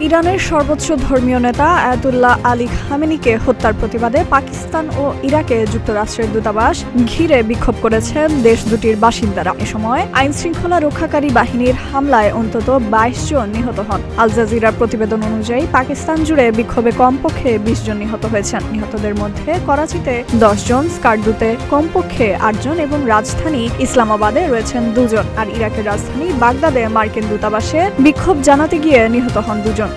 ইরানের সর্বোচ্চ ধর্মীয় নেতা আয়াতুল্লাহ আলী খামেনিকে হত্যার প্রতিবাদে পাকিস্তান ও ইরাকে যুক্তরাষ্ট্রের দূতাবাস ঘিরে বিক্ষোভ করেছেন দেশ দুটির বাসিন্দারা। এ সময় আইনশৃঙ্খলা রক্ষাকারী বাহিনীর হামলায় অন্তত ২২ জন নিহত হন। আল জাজিরার প্রতিবেদন অনুযায়ী পাকিস্তান জুড়ে বিক্ষোভে কমপক্ষে ২০ জন নিহত হয়েছেন। নিহতদের মধ্যে করাচিতে ১০ জন, স্কার্দুতে কমপক্ষে ৮ জন এবং রাজধানী ইসলামাবাদে রয়েছেন ২ জন। আর ইরাকের রাজধানী বাগদাদে মার্কিন দূতাবাসে বিক্ষোভ জানাতে গিয়ে নিহত হন ২ জন।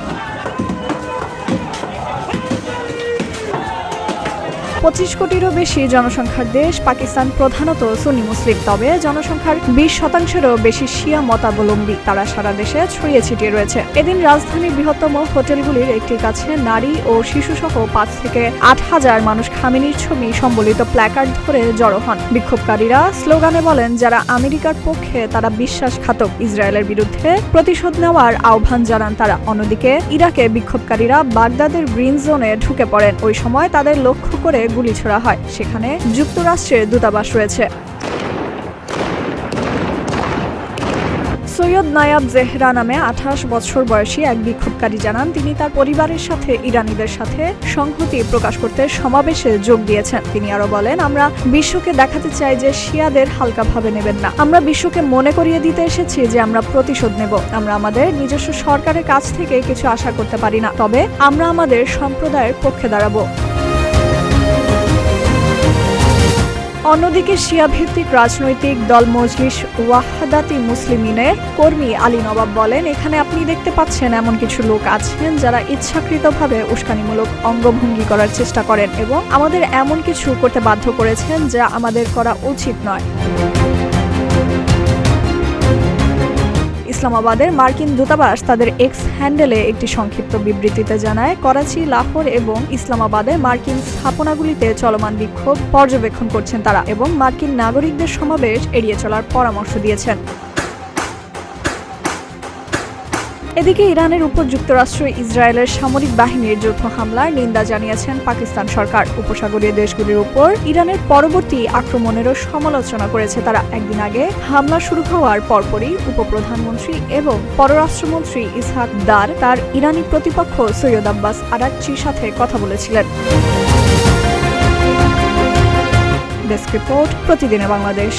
২৫ কোটিরও বেশি জনসংখ্যার দেশ পাকিস্তান প্রধানত সুন্নি মুসলিম, তবে জনসংখ্যার ২০%-এরও বেশি শিয়া মতাবলম্বী। তারা সারা দেশে ছড়িয়ে ছিটিয়ে রয়েছে। এদিন রাজধানীর বৃহত্তম হোটেলগুলির একটির কাছে নারী ও শিশুসহ ৫ থেকে ৮ হাজার মানুষ খামেনির ছবি সম্বলিত প্ল্যাকার্ড ধরে জড়ো হন। বিক্ষোভকারীরা স্লোগানে বলেন, যারা আমেরিকার পক্ষে তারা বিশ্বাসঘাতক, ইসরায়েলের বিরুদ্ধে প্রতিশোধ নেওয়ার আহ্বান জানান তারা। অন্যদিকে ইরাকে বিক্ষোভকারীরা বাগদাদের গ্রিন জোনে ঢুকে পড়েন। ওই সময় তাদের লক্ষ্য করে গুলি ছোড়া হয়। সেখানে যুক্তরাষ্ট্রের দূতাবাস রয়েছে। সৈয়দ নায়াব জেহরা নামে ২৮ বছর বয়সী এক বিক্ষোভকারী জানান, তিনি তার পরিবারের সাথে ইরানিদের সাথে সংহতি প্রকাশ করতে সমাবেশে যোগ দিয়েছেন। তিনি আরো বলেন, আমরা বিশ্বকে দেখাতে চাই যে শিয়াদের হালকাভাবে নেবেন না। আমরা বিশ্বকে মনে করিয়ে দিতে এসেছি যে আমরা প্রতিশোধ নেব। আমরা আমাদের নিজস্ব সরকারের কাছ থেকে কিছু আশা করতে পারি না, তবে আমরা আমাদের সম্প্রদায়ের পক্ষে দাঁড়াবো। অন্যদিকে শিয়া ভিত্তিক রাজনৈতিক দল মজলিস ওয়াহদাতি মুসলিমিনের কর্মী আলী নবাব বলেন, এখানে আপনি দেখতে পাচ্ছেন এমন কিছু লোক আছেন যারা ইচ্ছাকৃতভাবে উস্কানিমূলক অঙ্গভঙ্গি করার চেষ্টা করেন এবং আমাদের এমন কিছু করতে বাধ্য করেছেন যা আমাদের করা উচিত নয়। ইসলামাবাদের মার্কিন দূতাবাস তাদের এক্স হ্যান্ডেলে একটি সংক্ষিপ্ত বিবৃতিতে জানায়, করাচি, লাহোর এবং ইসলামাবাদের মার্কিন স্থাপনাগুলিতে চলমান বিক্ষোভ পর্যবেক্ষণ করছেন তারা এবং মার্কিন নাগরিকদের সমাবেশ এড়িয়ে চলার পরামর্শ দিয়েছেন। এদিকে ইরানের উপর যুক্তরাষ্ট্র ইসরায়েলের সামরিক বাহিনীর যৌথ হামলার নিন্দা জানিয়েছেন পাকিস্তান সরকার। উপসাগরীয় দেশগুলির উপর ইরানের পরবর্তী আক্রমণেরও সমালোচনা করেছে তারা। একদিন আগে হামলা শুরু হওয়ার পরপরই উপপ্রধানমন্ত্রী এবং পররাষ্ট্রমন্ত্রী ইসহাক দার তার ইরানি প্রতিপক্ষ সৈয়দ আব্বাস আরাকচির সাথে কথা বলেছিলেন। ডেস্ক রিপোর্ট, প্রতিদিনে বাংলাদেশ।